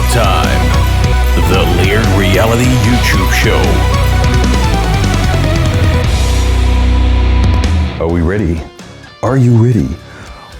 Progtime, the Layered Reality YouTube show. Are we ready? Are you ready?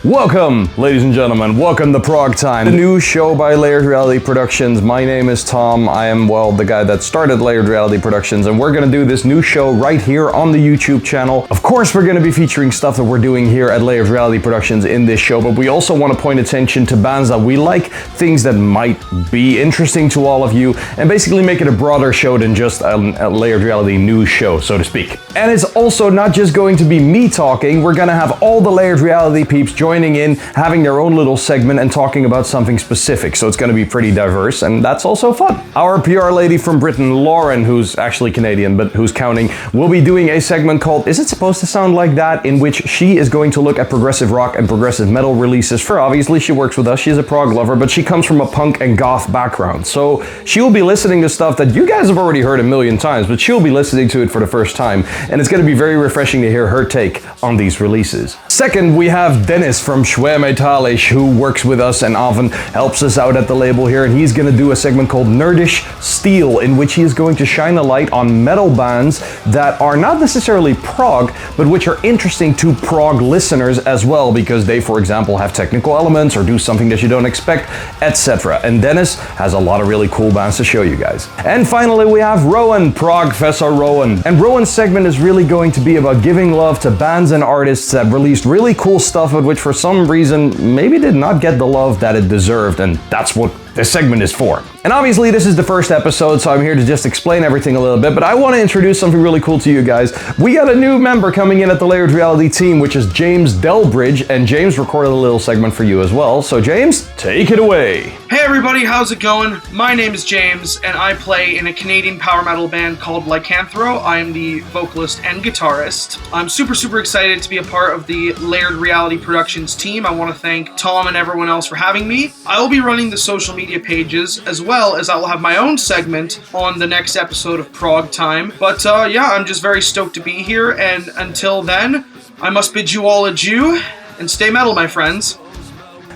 Welcome, ladies and gentlemen. Welcome to Progtime, the new show by Layered Reality Productions. My name is Tom. I am, the guy that started Layered Reality Productions, and we're gonna do this new show right here on the YouTube channel. Of course, we're gonna be featuring stuff that we're doing here at Layered Reality Productions in this show, but we also want to point attention to bands that we like, things that might be interesting to all of you, and basically make it a broader show than just a Layered Reality news show, so to speak. And it's also not just going to be me talking. We're gonna have all the Layered Reality peeps joining in, having their own little segment and talking about something specific. So it's going to be pretty diverse, and that's also fun. Our PR lady from Britain, Lauren, who's actually Canadian, but who's counting, will be doing a segment called Is It Supposed to Sound Like That?, in which she is going to look at progressive rock and progressive metal releases. For obviously, she works with us, she's a prog lover, but she comes from a punk and goth background. So she will be listening to stuff that you guys have already heard a million times, but she'll be listening to it for the first time, and it's going to be very refreshing to hear her take on these releases. Second, we have Dennis from Schwermetallisch, who works with us and often helps us out at the label here, and he's going to do a segment called Nerdish Steel, in which he is going to shine a light on metal bands that are not necessarily prog, but which are interesting to prog listeners as well, because they, for example, have technical elements or do something that you don't expect, etc. And Dennis has a lot of really cool bands to show you guys. And finally, we have Rowan, Progfessor Rowan. And Rowan's segment is really going to be about giving love to bands and artists that released really cool stuff, but which for some reason maybe did not get the love that it deserved, and that's what this segment is for. And obviously this is the first episode, so I'm here to just explain everything a little bit, but I want to introduce something really cool to you guys. We got a new member coming in at the Layered Reality team, which is James Delbridge, and James recorded a little segment for you as well. So James, take it away. Hey everybody, how's it going? My name is James, and I play in a Canadian power metal band called Lycanthro. I am the vocalist and guitarist. I'm super excited to be a part of the Layered Reality Productions team. I want to thank Tom and everyone else for having me. I will be running the social media pages, as well as I will have my own segment on the next episode of Progtime. But yeah, I'm just very stoked to be here, and until then, I must bid you all adieu, and stay metal, my friends.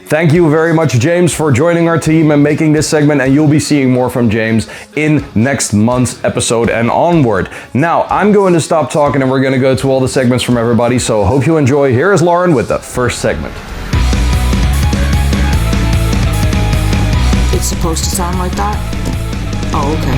Thank you very much, James, for joining our team and making this segment, and you'll be seeing more from James in next month's episode and onward. Now, I'm going to stop talking and we're going to go to all the segments from everybody, so hope you enjoy. Here is Lauren with the first segment. It's supposed to sound like that? Oh, okay.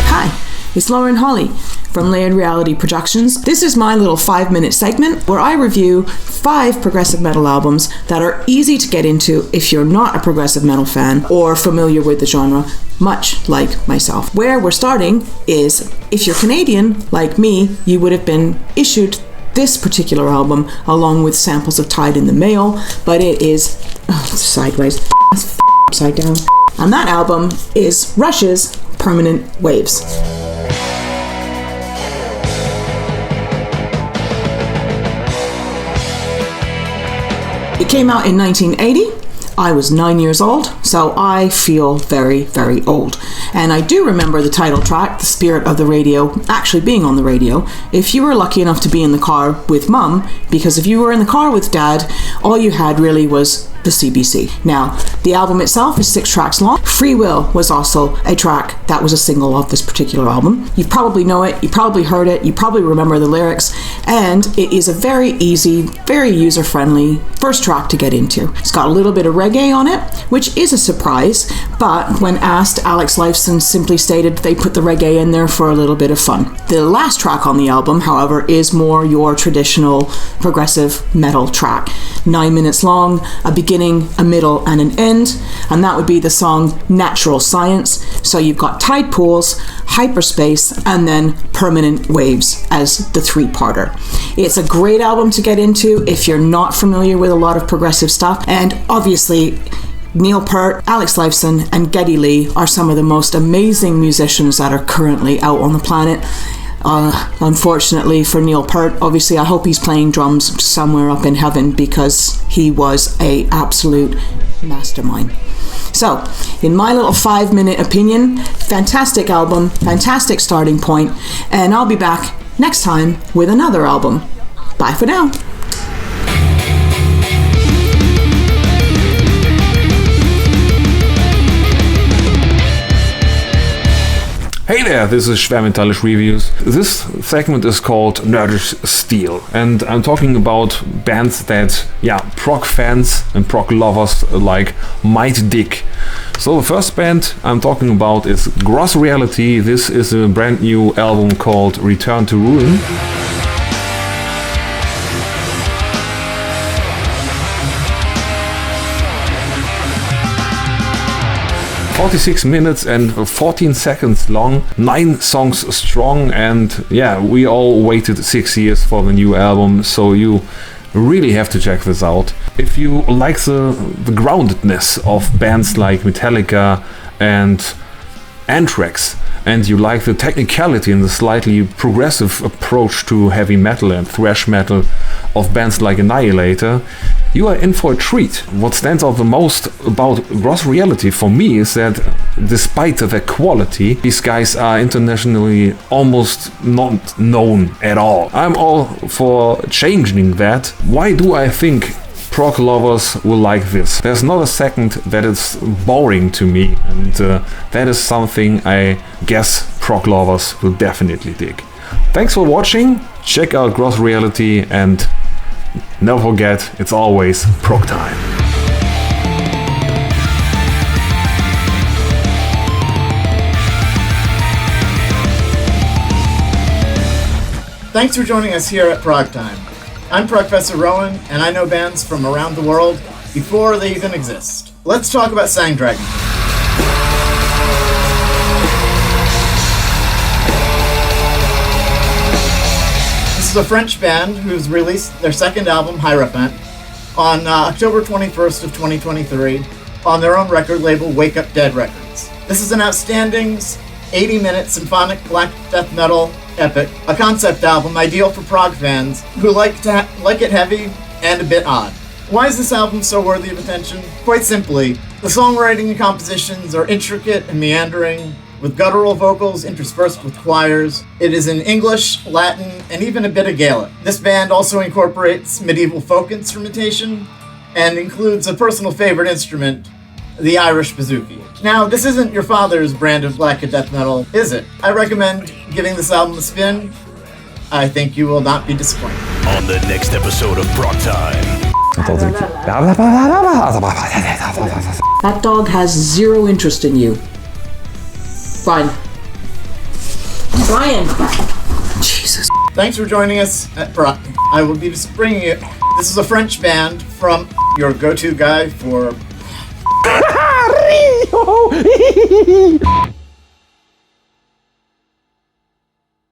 Hi, it's Lauren Holly from Layered Reality Productions. This is my little 5-minute segment where I review 5 progressive metal albums that are easy to get into if you're not a progressive metal fan or familiar with the genre, much like myself. Where we're starting is, if you're Canadian, like me, you would have been issued this particular album along with samples of Tide in the mail, but it is sideways, upside down. And that album is Rush's Permanent Waves. It came out in 1980. I was 9 years old, so I feel very old. And I do remember the title track, The Spirit of the Radio, actually being on the radio, if you were lucky enough to be in the car with Mum, because if you were in the car with Dad, all you had really was the CBC. Now, the album itself is 6 tracks long. Free Will was also a track that was a single of this particular album. You probably know it, you probably heard it, you probably remember the lyrics, and it is a very easy, very user-friendly first track to get into. It's got a little bit of reggae on it, which is a surprise, but when asked, Alex Lifeson simply stated they put the reggae in there for a little bit of fun. The last track on the album, however, is more your traditional progressive metal track. 9 minutes long, a beginning, a middle, and an end, and that would be the song Natural Science. So you've got Tide Pools, Hyperspace, and then Permanent Waves as the 3-parter. It's a great album to get into if you're not familiar with a lot of progressive stuff, and obviously Neil Peart, Alex Lifeson, and Geddy Lee are some of the most amazing musicians that are currently out on the planet. Unfortunately for Neil Peart, obviously I hope he's playing drums somewhere up in heaven, because he was a absolute mastermind. So, in my little 5-minute opinion, fantastic album, fantastic starting point, and I'll be back next time with another album. Bye for now. Hey there, this is Schwermetallisch Reviews. This segment is called Nerdish Steel, and I'm talking about bands that, prog fans and prog lovers like might dig. So the first band I'm talking about is Gross Reality. This is a brand new album called Return to Ruin. 46 minutes and 14 seconds long, 9 songs strong, and we all waited 6 years for the new album, so you really have to check this out. If you like the groundedness of bands like Metallica and Anthrax, and you like the technicality and the slightly progressive approach to heavy metal and thrash metal of bands like Annihilator, you are in for a treat. What stands out the most about Gross Reality for me is that despite their quality, these guys are internationally almost not known at all. I'm all for changing that. Why do I think prog lovers will like this? There's not a second that is boring to me, and that is something I guess prog lovers will definitely dig. Thanks for watching, check out Gross Reality, and never forget, it's always Progtime. Thanks for joining us here at Progtime. I'm Professor Rowan, and I know bands from around the world before they even exist. Let's talk about Sangdragon. This is a French band who's released their second album, Hierophant, on October 21st of 2023 on their own record label, Wake Up Dead Records. This is an outstanding 80-minute symphonic black death metal epic, a concept album ideal for prog fans who like it heavy and a bit odd. Why is this album so worthy of attention? Quite simply, the songwriting and compositions are intricate and meandering, with guttural vocals interspersed with choirs. It is in English, Latin, and even a bit of Gaelic. This band also incorporates medieval folk instrumentation and includes a personal favorite instrument, the Irish bouzouki. Now, this isn't your father's brand of black death metal, is it? I recommend giving this album a spin. I think you will not be disappointed. On the next episode of Progtime. That dog has zero interest in you. Fine. Brian! Jesus. Thanks for joining us at Progtime. I will be bringing you. This is a French band from your go-to guy for